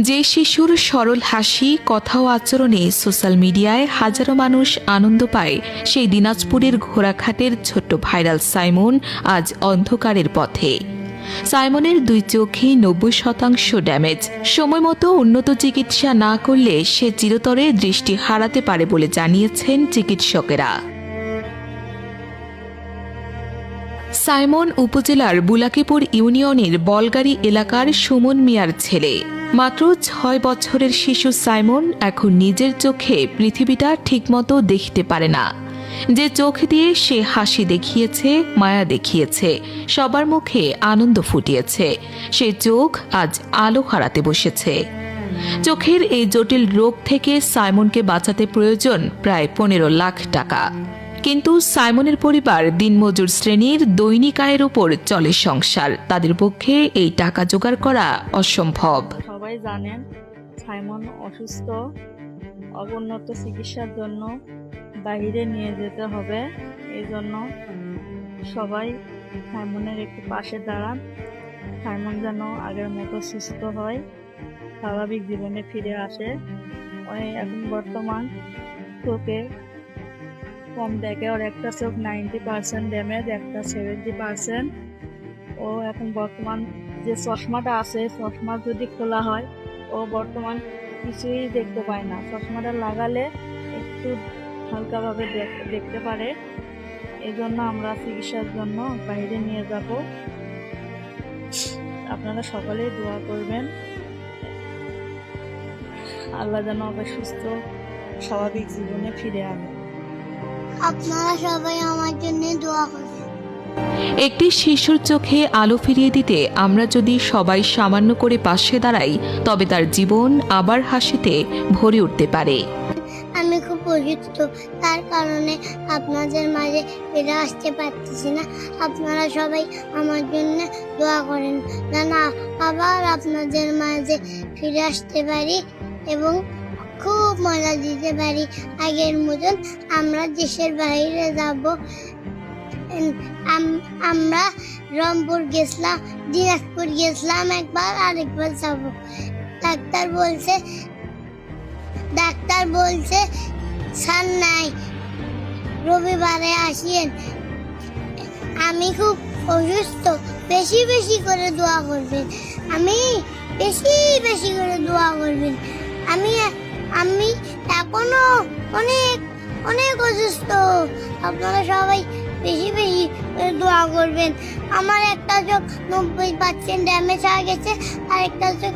যে শিশুর সরল হাসি, কথা ও আচরণে সোশ্যাল মিডিয়ায় হাজারো মানুষ আনন্দ পায়, সেই দিনাজপুরের ঘোড়াঘাটের ছোট্ট ভাইরাল সাইমন আজ অন্ধকারের পথে। সাইমনের দুই চোখে 90% ড্যামেজ। সময় মতো উন্নত চিকিৎসা না করলে সে চিরতরে দৃষ্টি হারাতে পারে বলে জানিয়েছেন চিকিৎসকেরা। সাইমন উপজেলার বুলাকিপুর ইউনিয়নের বলগাড়ি এলাকার সুমন মিয়ার ছেলে। মাত্র 6 বছরের শিশু সাইমন এখন নিজের চোখে পৃথিবীটা ঠিকমতো দেখতে পারে না। যে চোখ দিয়ে সে হাসি দেখিয়েছে, মায়া দেখিয়েছে, সবার মুখে আনন্দ ফুটিয়েছে, সে চোখ আজ আলো হারাতে বসেছে। চোখের এই জটিল রোগ থেকে সাইমনকে বাঁচাতে প্রয়োজন প্রায় 15 লাখ টাকা। কিন্তু সাইমনের পরিবার দিনমজুর শ্রেণীর, দৈনিক আয়ের উপর চলে সংসার। তাদের পক্ষে এই টাকা জোগাড় করা অসম্ভব। সবাই জানেন সাইমন অসুস্থ, অবনত চিকিৎসার জন্য বাইরে নিয়ে যেতে হবে। এই জন্য সবাই সাইমনের একটু পাশে দাঁড়ান। সাইমন যেন আগের মতো সুস্থ হয়, স্বাভাবিক জীবনে ফিরে আসে। এখন বর্তমান চোখে কম দেখে, ওর একটা চোখ 90% ড্যামেজ, একটা 70%। ও এখন বর্তমান যে চশমাটা আছে, চশমা যদি খোলা হয় ও বর্তমান কিছুই দেখতে পায় না। চশমাটা লাগালে একটু হালকাভাবে দেখতে পারে। এই জন্য আমরা চিকিৎসার জন্য বাইরে নিয়ে যাব। আপনারা সকলেই দোয়া করবেন, আল্লাহ যেন ওকে সুস্থ স্বাভাবিক জীবনে ফিরে আনে। আপনারা সবাই আমার জন্য দোয়া করবেন। একটি শিশুর চোখে আলো ফিরিয়ে দিতে আমরা যদি সবাই সামান্য করে পাশে দাঁড়াই, তবে তার জীবন আবার হাসিতে ভরে উঠতে পারে। আমি খুব অসুস্থ, তার কারণে আপনাদের মাঝে ফিরে আসতে পারতেছি না। আপনারা সবাই আমার জন্য দোয়া করেন যেন আবার আপনাদের মাঝে ফিরে আসতে পারি এবং খুব মজা দিতে পারি। আগের মতন আমরা দেশের বাইরে যাব। আমরা রংপুর গেছিলাম, দিনাজপুর গেছিলাম একবার, আরেকবার যাব। ডাক্তার বলছে স্যার নাই, রবিবারে আসেন। আমি খুব অসুস্থ, বেশি বেশি করে দোয়া করবেন। বেশি করে দোয়া করবেন। আমি এখনো অনেক অনেক অসুস্থ। আপনারা সবাই বেশি বেশি দোয়া করবেন। আমার একটা চোখ 90% ড্যামেজ হয়ে গেছে, আর একটা চোখ